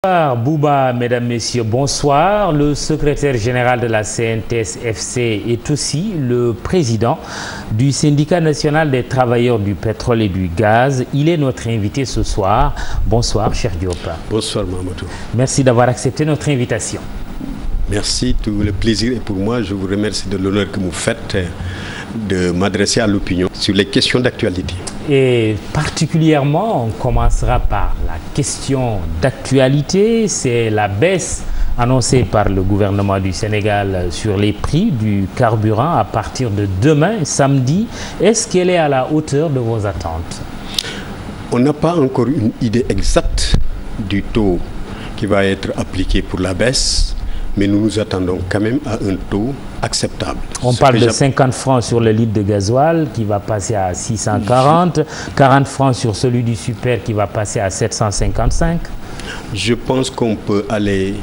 Bonsoir Bouba, mesdames, messieurs, bonsoir. Le secrétaire général de la CNTS-FC est aussi le président du syndicat national des travailleurs du pétrole et du gaz. Il est notre invité ce soir. Bonsoir, cher Diop. Bonsoir, Mamadou. Merci d'avoir accepté notre invitation. Merci, tout le plaisir est pour moi. Je vous remercie de l'honneur que vous faites de m'adresser à l'opinion sur les questions d'actualité. Et particulièrement, on commencera par la question d'actualité, c'est la baisse annoncée par le gouvernement du Sénégal sur les prix du carburant à partir de demain, samedi. Est-ce qu'elle est à la hauteur de vos attentes? On n'a pas encore une idée exacte du taux qui va être appliqué pour la baisse, mais nous nous attendons quand même à un taux acceptable. On parle de 50 francs sur le litre de gasoil qui va passer à 640, 40 francs sur celui du super qui va passer à 755. Je pense qu'on peut aller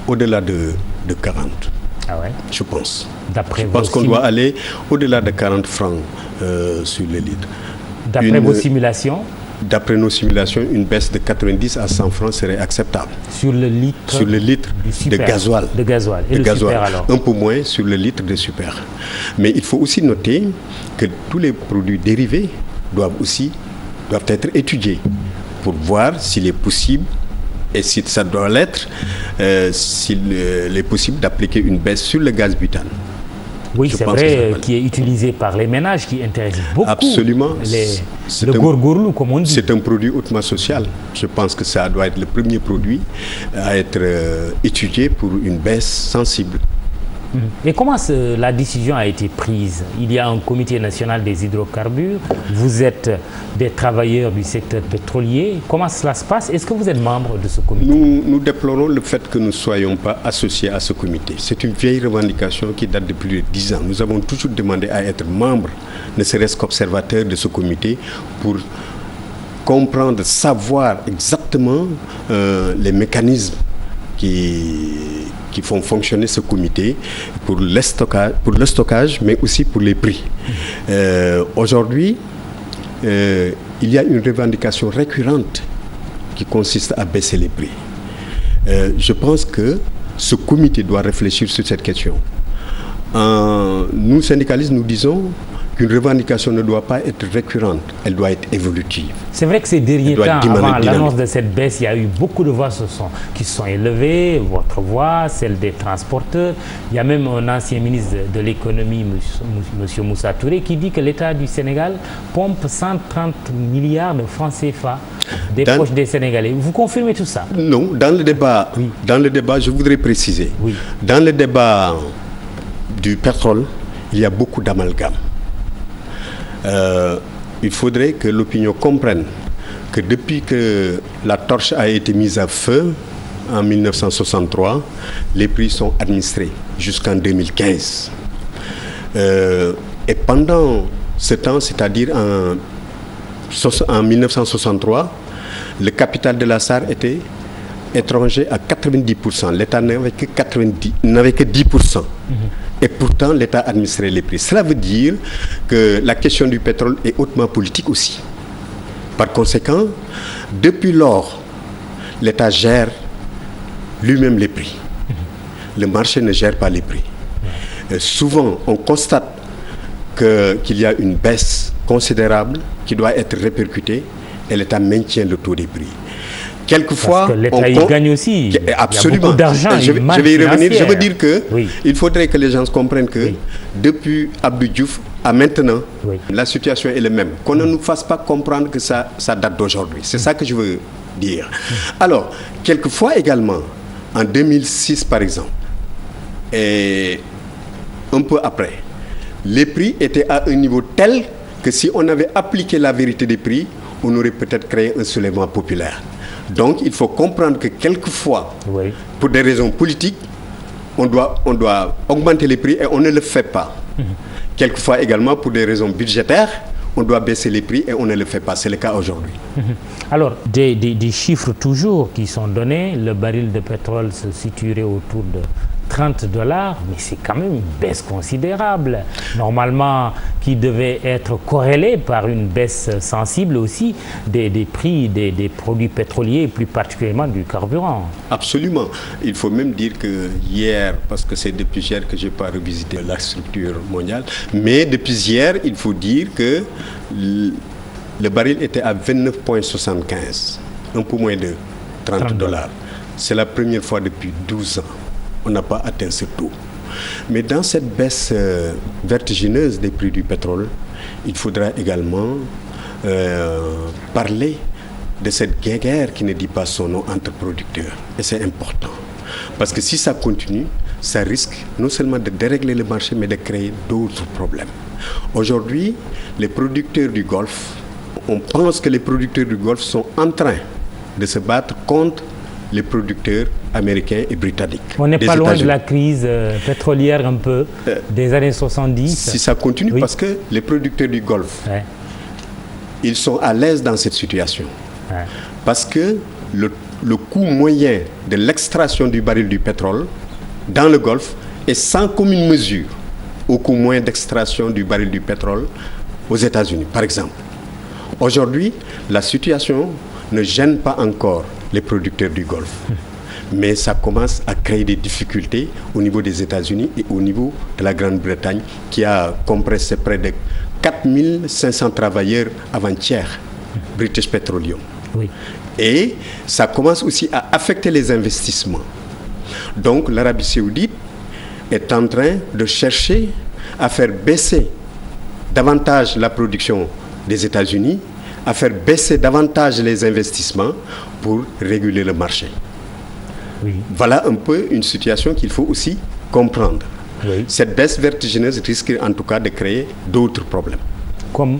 au-delà de 40. Ah ouais? Je pense. Je pense qu'on doit aller au-delà de 40 francs sur le litre. D'après vos simulations? D'après nos simulations, une baisse de 90 à 100 francs serait acceptable. Sur le litre de gasoil. De gasoil. Et le super alors? Un peu moins sur le litre de super. Mais il faut aussi noter que tous les produits dérivés doivent être étudiés pour voir s'il est possible, et si ça doit l'être, s'il est possible d'appliquer une baisse sur le gaz butane. Oui, c'est vrai, qui est utilisé par les ménages, qui intéresse beaucoup. Absolument. Le gourgourlou, comme on dit. C'est un produit hautement social. Je pense que ça doit être le premier produit à être étudié pour une baisse sensible. Et comment la décision a été prise? Il y a un comité national des hydrocarbures, vous êtes des travailleurs du secteur pétrolier. Comment cela se passe? Est-ce que vous êtes membre de ce comité? Nous déplorons le fait que nous ne soyons pas associés à ce comité. C'est une vieille revendication qui date de plus de 10 ans. Nous avons toujours demandé à être membres, ne serait-ce qu'observateurs de ce comité, pour comprendre, savoir exactement les mécanismes qui font fonctionner ce comité pour le stockage, mais aussi pour les prix. Aujourd'hui, il y a une revendication récurrente qui consiste à baisser les prix. Je pense que ce comité doit réfléchir sur cette question. Nous, syndicalistes, nous disons qu'une revendication ne doit pas être récurrente, elle doit être évolutive. C'est vrai que ces derniers temps, avant l'annonce de cette baisse, il y a eu beaucoup de voix qui se sont élevées, votre voix, celle des transporteurs. Il y a même un ancien ministre de l'économie, M. Moussa Touré, qui dit que l'État du Sénégal pompe 130 milliards de francs CFA des poches des Sénégalais. Vous confirmez tout ça? Non, dans le débat, je voudrais préciser. Oui. Dans le débat du pétrole, il y a beaucoup d'amalgame. Il faudrait que l'opinion comprenne que depuis que la torche a été mise à feu en 1963, les prix sont administrés jusqu'en 2015. Et pendant ce temps, c'est-à-dire en 1963, le capital de la SAR était étranger à 90%. L'État n'avait que 10%. Et pourtant, l'État administrait les prix. Cela veut dire que la question du pétrole est hautement politique aussi. Par conséquent, depuis lors, l'État gère lui-même les prix. Le marché ne gère pas les prix. Souvent, on constate qu'il y a une baisse considérable qui doit être répercutée et l'État maintient le taux des prix. Quelquefois, parce que l'État y gagne aussi. Absolument. Il y a beaucoup d'argent. Je vais y revenir. Je veux dire que oui. Il faudrait que les gens comprennent que depuis Abdou Diouf à maintenant, la situation est la même. Qu'on ne nous fasse pas comprendre que ça date d'aujourd'hui. C'est ça que je veux dire. Alors, quelquefois également, en 2006 par exemple, et un peu après, les prix étaient à un niveau tel que si on avait appliqué la vérité des prix, on aurait peut-être créé un soulèvement populaire. Donc, il faut comprendre que quelquefois, pour des raisons politiques, on doit augmenter les prix et on ne le fait pas. Quelquefois également, pour des raisons budgétaires, on doit baisser les prix et on ne le fait pas. C'est le cas aujourd'hui. Alors, des chiffres toujours qui sont donnés. Le baril de pétrole se situerait autour de $30, mais c'est quand même une baisse considérable. Normalement, qui devait être corrélée par une baisse sensible aussi des prix des produits pétroliers, plus particulièrement du carburant. Absolument. Il faut même dire que hier, parce que c'est depuis hier que je n'ai pas revisité la structure mondiale, mais depuis hier, il faut dire que le baril était à 29,75, un peu moins de $30. C'est la première fois depuis 12 ans. On n'a pas atteint ce taux. Mais dans cette baisse vertigineuse des prix du pétrole, il faudra également parler de cette guerre qui ne dit pas son nom entre producteurs. Et c'est important. Parce que si ça continue, ça risque non seulement de dérégler le marché, mais de créer d'autres problèmes. Aujourd'hui, les producteurs du Golfe, on pense que les producteurs du Golfe sont en train de se battre contre les producteurs américains et britanniques. On n'est pas loin de la crise pétrolière un peu des années 70. Si ça continue, oui. Parce que les producteurs du Golfe, ils sont à l'aise dans cette situation. Parce que le coût moyen de l'extraction du baril du pétrole dans le Golfe est sans commune mesure au coût moyen d'extraction du baril du pétrole aux États-Unis, par exemple. Aujourd'hui, la situation ne gêne pas encore les producteurs du Golfe. Mais ça commence à créer des difficultés au niveau des États-Unis et au niveau de la Grande-Bretagne qui a compressé près de 4500 travailleurs avant-hier, British Petroleum. Oui. Et ça commence aussi à affecter les investissements. Donc l'Arabie Saoudite est en train de chercher à faire baisser davantage la production des États-Unis, à faire baisser davantage les investissements pour réguler le marché. Oui. Voilà un peu une situation qu'il faut aussi comprendre. Oui. Cette baisse vertigineuse risque en tout cas de créer d'autres problèmes. Comme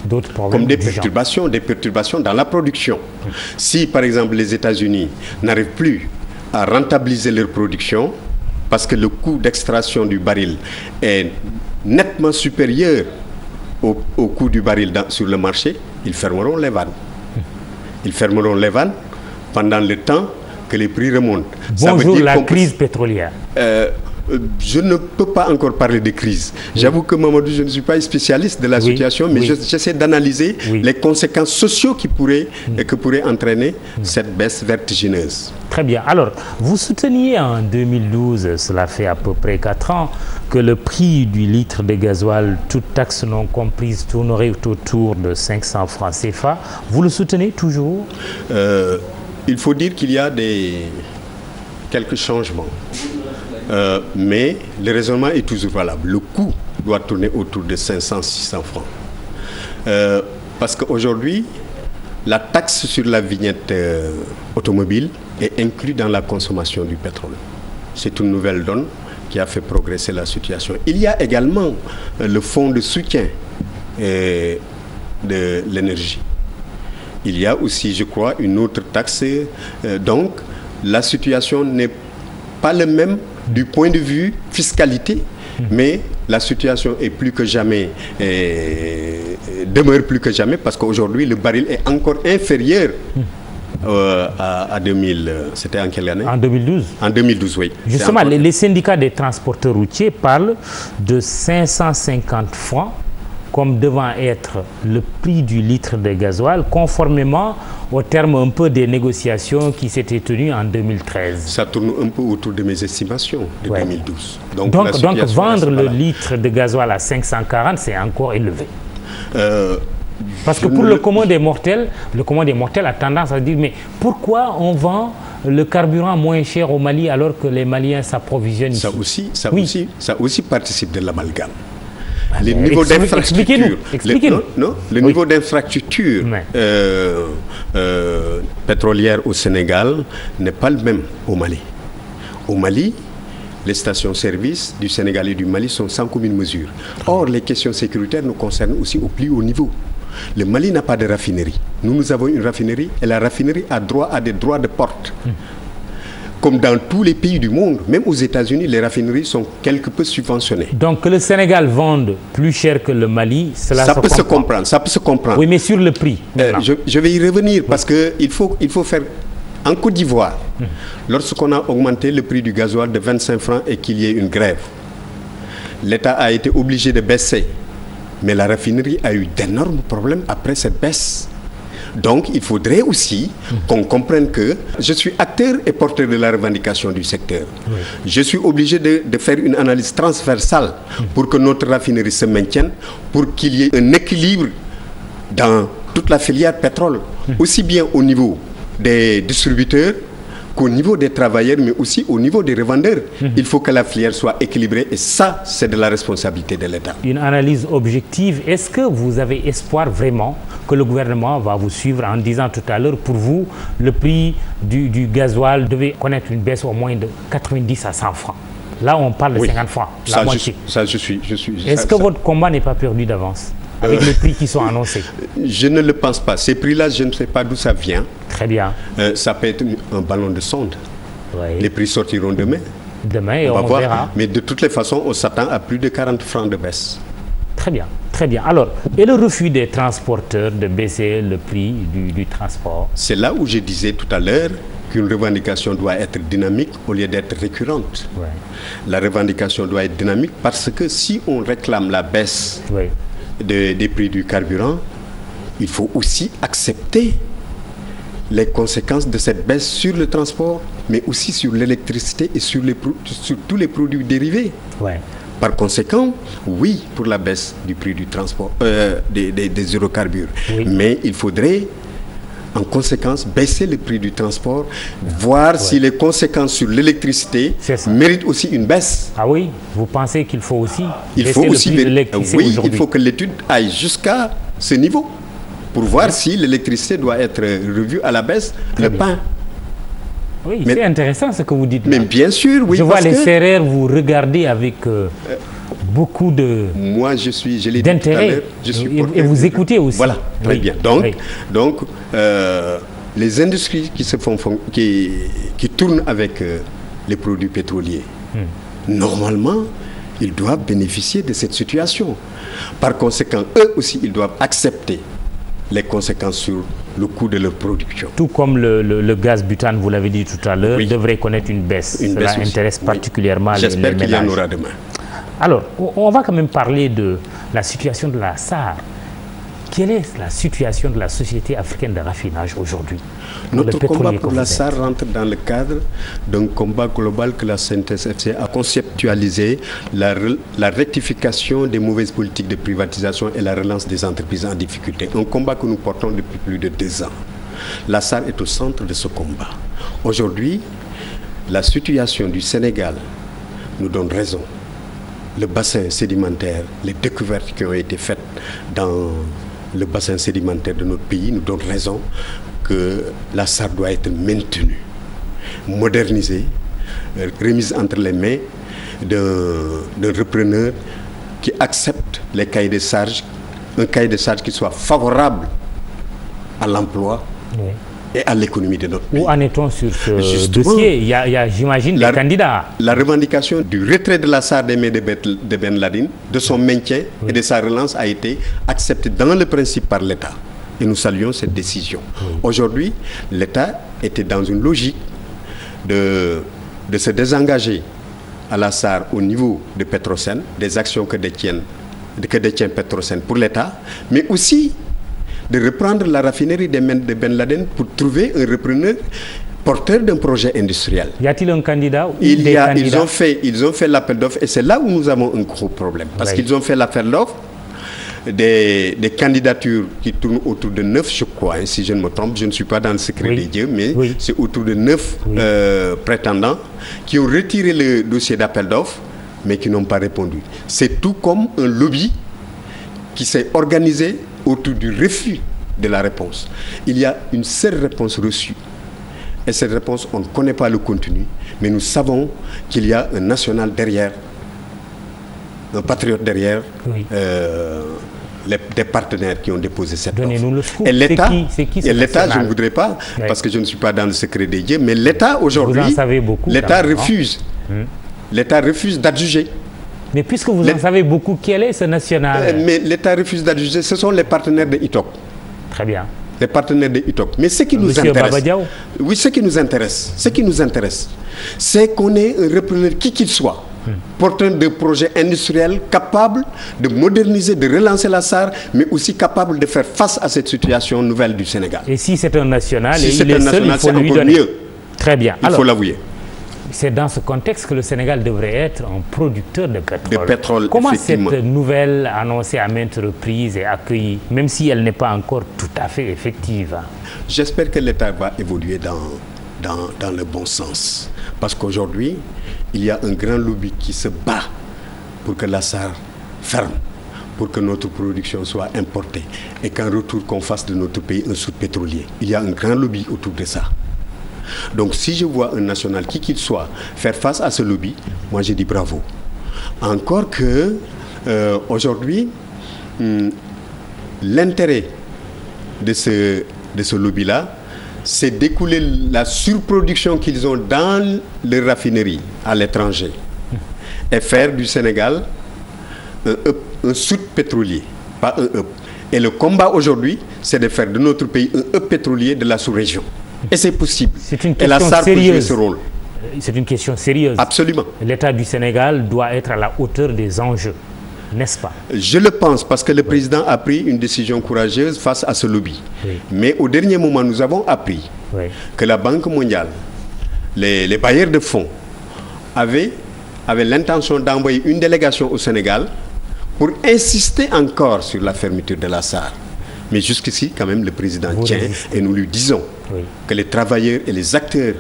d'autres problèmes. Comme des perturbations dans la production. Si par exemple les États-Unis n'arrivent plus à rentabiliser leur production parce que le coût d'extraction du baril est nettement supérieur au coût du baril sur le marché, ils fermeront les vannes. Ils fermeront les vannes pendant le temps que les prix remontent. Bonjour la crise pétrolière. Je ne peux pas encore parler de crise. Oui. J'avoue que Mamadou, je ne suis pas spécialiste de la situation, mais j'essaie d'analyser les conséquences sociales que pourrait entraîner cette baisse vertigineuse. Très bien. Alors, vous souteniez en 2012, cela fait à peu près 4 ans, que le prix du litre de gasoil, toute taxe non comprise, tournerait autour de 500 francs CFA. Vous le soutenez toujours? Il faut dire qu'il y a quelques changements. Mais le raisonnement est toujours valable. Le coût doit tourner autour de 500-600 francs. Parce qu'aujourd'hui, la taxe sur la vignette automobile est inclue dans la consommation du pétrole. C'est une nouvelle donne qui a fait progresser la situation. Il y a également le fonds de soutien de l'énergie. Il y a aussi, je crois, une autre taxe. Donc, la situation n'est pas la même du point de vue fiscalité, mais la situation est plus que jamais, demeure plus que jamais, parce qu'aujourd'hui, le baril est encore inférieur à 2000. C'était en quelle année? En 2012. En 2012, oui. Justement, les syndicats des transporteurs routiers parlent de 550 francs comme devant être le prix du litre de gasoil, conformément au terme un peu des négociations qui s'étaient tenues en 2013. Ça tourne un peu autour de mes estimations de 2012. Donc vendre le litre de gasoil à 540, c'est encore élevé. Parce que pour le commun des mortels a tendance à dire, mais pourquoi on vend le carburant moins cher au Mali alors que les Maliens s'approvisionnent ici? Ça aussi participe de l'amalgame. Les niveaux d'infrastructure, le niveau d'infrastructure pétrolière au Sénégal n'est pas le même au Mali. Au Mali, les stations-service du Sénégal et du Mali sont sans commune mesure. Or, les questions sécuritaires nous concernent aussi au plus haut niveau. Le Mali n'a pas de raffinerie. Nous avons une raffinerie et la raffinerie a droit à des droits de porte. Comme dans tous les pays du monde, même aux États-Unis, les raffineries sont quelque peu subventionnées. Donc que le Sénégal vende plus cher que le Mali, ça peut se comprendre. Oui, mais sur le prix. Je vais y revenir parce qu'il faut faire En Côte d'Ivoire, lorsqu'on a augmenté le prix du gasoil de 25 francs et qu'il y ait une grève, l'État a été obligé de baisser. Mais la raffinerie a eu d'énormes problèmes après cette baisse. Donc, il faudrait aussi qu'on comprenne que je suis acteur et porteur de la revendication du secteur. Oui. Je suis obligé de faire une analyse transversale pour que notre raffinerie se maintienne, pour qu'il y ait un équilibre dans toute la filière pétrole, aussi bien au niveau des distributeurs qu'au niveau des travailleurs, mais aussi au niveau des revendeurs. Il faut que la filière soit équilibrée et ça, c'est de la responsabilité de l'État. Une analyse objective. Est-ce que vous avez espoir vraiment que le gouvernement va vous suivre en disant tout à l'heure, pour vous, le prix du gasoil devait connaître une baisse au moins de 90 à 100 francs? Là, on parle de 50 francs, la moitié. Est-ce que votre combat n'est pas perdu d'avance avec les prix qui sont annoncés? Je ne le pense pas. Ces prix-là, je ne sais pas d'où ça vient. Très bien. Ça peut être un ballon de sonde. Oui. Les prix sortiront demain. Demain, on verra. Mais de toutes les façons, on s'attend à plus de 40 francs de baisse. Très bien, très bien. Alors, et le refus des transporteurs de baisser le prix du transport? C'est là où je disais tout à l'heure qu'une revendication doit être dynamique au lieu d'être récurrente. Ouais. La revendication doit être dynamique parce que si on réclame la baisse des prix du carburant, il faut aussi accepter les conséquences de cette baisse sur le transport, mais aussi sur l'électricité et sur tous les produits dérivés. Ouais. Par conséquent, oui, pour la baisse du prix du transport, des hydrocarbures. Oui. Mais il faudrait, en conséquence, baisser le prix du transport, voir si les conséquences sur l'électricité méritent aussi une baisse. Ah oui, vous pensez qu'il faut aussi baisser le prix de l'électricité aujourd'hui? Il faut que l'étude aille jusqu'à ce niveau pour voir si l'électricité doit être revue à la baisse, le pain. Oui, c'est intéressant ce que vous dites. Mais bien sûr, oui. Je vois les serreurs vous regardez avec beaucoup de d'intérêt et vous écoutez aussi. Voilà, très bien. Donc les industries qui tournent avec les produits pétroliers, normalement, ils doivent bénéficier de cette situation. Par conséquent, eux aussi, ils doivent accepter les conséquences sur le coût de leur production. Tout comme le gaz butane, vous l'avez dit tout à l'heure, devrait connaître une baisse. Cela intéresse particulièrement les ménages. J'espère qu'il y en aura demain. Alors, on va quand même parler de la situation de la SAR. Quelle est la situation de la société africaine de raffinage aujourd'hui? Notre combat pour la SAR rentre dans le cadre d'un combat global que la CNTS/FC a conceptualisé, la rectification des mauvaises politiques de privatisation et la relance des entreprises en difficulté. Un combat que nous portons depuis plus de 2 ans. La SAR est au centre de ce combat. Aujourd'hui, la situation du Sénégal nous donne raison. Le bassin sédimentaire, les découvertes qui ont été faites dans le bassin sédimentaire de notre pays nous donnent raison que la SAR doit être maintenue, modernisée, remise entre les mains d'un repreneur qui accepte les cahiers de charges, un cahier de charges qui soit favorable à l'emploi et à l'économie de notre pays. Où en est-on sur ce dossier? Il y a, j'imagine, des candidats. La revendication du retrait de la SAR des mains de Ben Ladine, de son maintien et de sa relance a été acceptée dans le principe par l'État. Et nous saluons cette décision. Aujourd'hui, l'État était dans une logique de se désengager à la SAR au niveau de Petrosen, des actions que détient Petrosen pour l'État, mais aussi de reprendre la raffinerie de Ben Laden pour trouver un repreneur porteur d'un projet industriel. Y a-t-il un candidat ou candidats? Ils ont fait l'appel d'offres et c'est là où nous avons un gros problème. Parce qu'ils ont fait l'appel d'offres des candidatures qui tournent autour de 9, je crois, si je ne me trompe, je ne suis pas dans le secret des dieux, mais c'est autour de 9 prétendants qui ont retiré le dossier d'appel d'offres, mais qui n'ont pas répondu. C'est tout comme un lobby qui s'est organisé autour du refus de la réponse. Il y a une seule réponse reçue. Et cette réponse, on ne connaît pas le contenu, mais nous savons qu'il y a un national derrière, un patriote derrière, des partenaires qui ont déposé cette offre. Et l'État, je ne voudrais pas, parce que je ne suis pas dans le secret des dieux, mais l'État aujourd'hui, l'État refuse. L'État refuse d'adjuger. Mais puisque vous en savez beaucoup, quel est ce national? Mais l'État refuse d'adjuger. Ce sont les partenaires de ITOC. Très bien. les partenaires de UTOC. Mais ce qui nous intéresse, c'est qu'on ait un repreneur qui qu'il soit, porteur de projets industriels capables de moderniser, de relancer la SAR, mais aussi capable de faire face à cette situation nouvelle du Sénégal. Et si c'est un national, il faut lui donner. Mieux. Très bien. Il faut l'avouer. C'est dans ce contexte que le Sénégal devrait être un producteur de pétrole. Comment cette nouvelle annoncée à maintes reprises est accueillie, même si elle n'est pas encore tout à fait effective? J'espère que l'État va évoluer dans le bon sens. Parce qu'aujourd'hui, il y a un grand lobby qui se bat pour que la SAR ferme, pour que notre production soit importée et qu'en retour qu'on fasse de notre pays un sud pétrolier. Il y a un grand lobby autour de ça. Donc si je vois un national, qui qu'il soit, faire face à ce lobby, moi je dis bravo. Encore que aujourd'hui, l'intérêt de ce lobby-là, c'est d'écouler la surproduction qu'ils ont dans les raffineries à l'étranger et faire du Sénégal un sud pétrolier, pas un hub. Et le combat aujourd'hui, c'est de faire de notre pays un hub pétrolier de la sous-région. Et c'est possible. C'est une question sérieuse. C'est une question sérieuse. Absolument. L'État du Sénégal doit être à la hauteur des enjeux, n'est-ce pas? Je le pense, parce que le président a pris une décision courageuse face à ce lobby. Oui. Mais au dernier moment, nous avons appris que la Banque mondiale, les bailleurs de fonds, avaient l'intention d'envoyer une délégation au Sénégal pour insister encore sur la fermeture de la SAR. Mais jusqu'ici, quand même, le président tient et nous lui disons que les travailleurs et les acteurs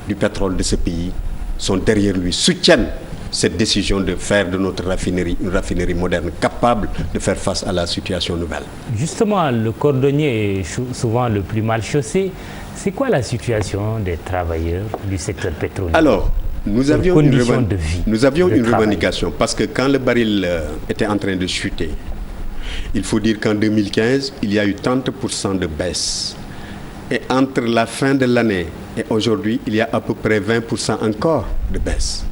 du pétrole de ce pays sont derrière lui, soutiennent cette décision de faire de notre raffinerie une raffinerie moderne capable de faire face à la situation nouvelle. Justement, le cordonnier est souvent le plus mal chaussé. C'est quoi la situation des travailleurs du secteur pétrolier? Alors, nous avions une revendication parce que quand le baril était en train de chuter, il faut dire qu'en 2015, il y a eu 30% de baisse. Et entre la fin de l'année et aujourd'hui, il y a à peu près 20% encore de baisse.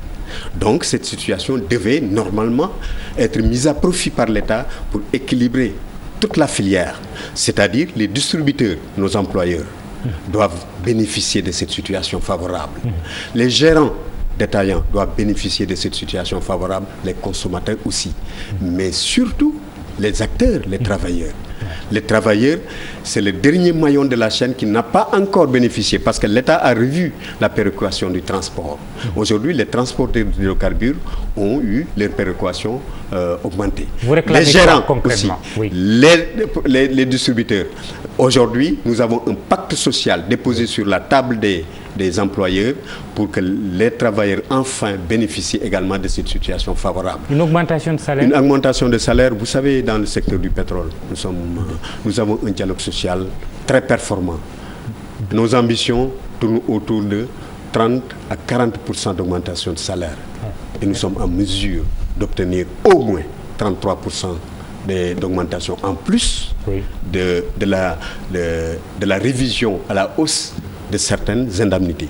Donc cette situation devait normalement être mise à profit par l'État pour équilibrer toute la filière. C'est-à-dire les distributeurs, nos employeurs, doivent bénéficier de cette situation favorable. Les gérants détaillants doivent bénéficier de cette situation favorable, les consommateurs aussi. Mais surtout, les acteurs, les travailleurs. Les travailleurs, c'est le dernier maillon de la chaîne qui n'a pas encore bénéficié parce que l'État a revu la péréquation du transport. Aujourd'hui, les transporteurs d'hydrocarbures ont eu leur péréquation augmentée. Les gérants aussi, les distributeurs. Aujourd'hui, nous avons un pacte social déposé sur la table des employeurs pour que les travailleurs enfin bénéficient également de cette situation favorable. Une augmentation de salaire? Une augmentation de salaire. Vous savez, dans le secteur du pétrole, nous avons un dialogue social très performant. Nos ambitions tournent autour de 30 à 40% d'augmentation de salaire. Et nous sommes en mesure d'obtenir au moins 33% d'augmentation en plus de la révision à la hausse de certaines indemnités.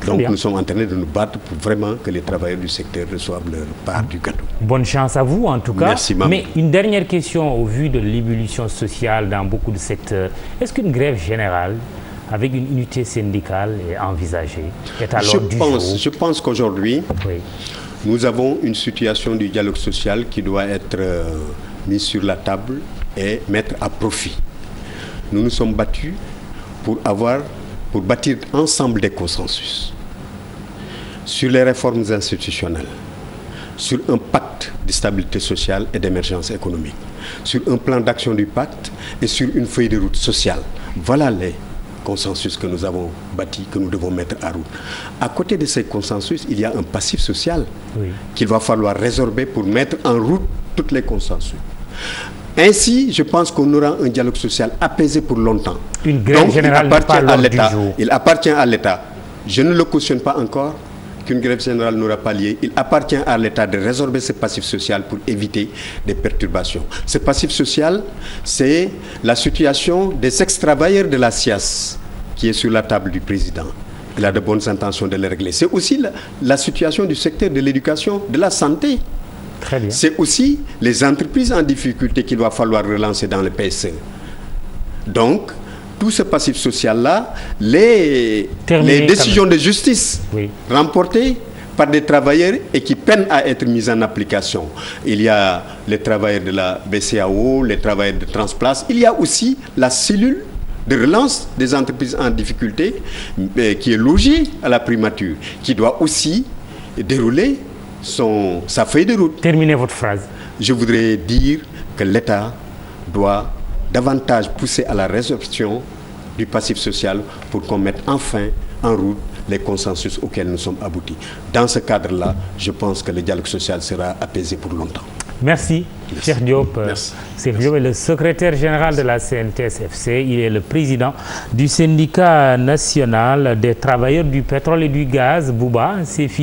Donc nous sommes en train de nous battre pour vraiment que les travailleurs du secteur reçoivent leur part du gâteau. Bonne chance à vous en tout cas. Merci, maman. Mais une dernière question au vu de l'ébullition sociale dans beaucoup de secteurs. Est-ce qu'une grève générale avec une unité syndicale est envisagée? Je pense qu'aujourd'hui, nous avons une situation du dialogue social qui doit être mise sur la table et mettre à profit. Nous nous sommes battus pour bâtir ensemble des consensus sur les réformes institutionnelles, sur un pacte de stabilité sociale et d'émergence économique, sur un plan d'action du pacte et sur une feuille de route sociale. Voilà les consensus que nous avons bâtis, que nous devons mettre à route. À côté de ces consensus, il y a un passif social qu'il va falloir résorber pour mettre en route tous les consensus. Ainsi, je pense qu'on aura un dialogue social apaisé pour longtemps. Une grève générale n'est pas l'ordre du jour. Il appartient à l'État. Je ne le cautionne pas encore qu'une grève générale n'aura pas lieu. Il appartient à l'État de résorber ce passif social pour éviter des perturbations. Ce passif social, c'est la situation des ex-travailleurs de la SIAS qui est sur la table du président. Il a de bonnes intentions de le régler. C'est aussi la situation du secteur de l'éducation, de la santé. Très bien. C'est aussi les entreprises en difficulté qu'il va falloir relancer dans le PSE. Donc, tout ce passif social-là, les décisions de justice remportées par des travailleurs et qui peinent à être mises en application. Il y a les travailleurs de la BCAO, les travailleurs de Transplace. Il y a aussi la cellule de relance des entreprises en difficulté qui est logée à la primature, qui doit aussi dérouler sa feuille de route. Terminez votre phrase. Je voudrais dire que l'État doit davantage pousser à la résorption du passif social pour qu'on mette enfin en route les consensus auxquels nous sommes aboutis. Dans ce cadre-là, je pense que le dialogue social sera apaisé pour longtemps. Merci, Cheikh Diop. Cheikh Diop est le secrétaire général de la CNTS-FC. Il est le président du syndicat national des travailleurs du pétrole et du gaz, Bouba.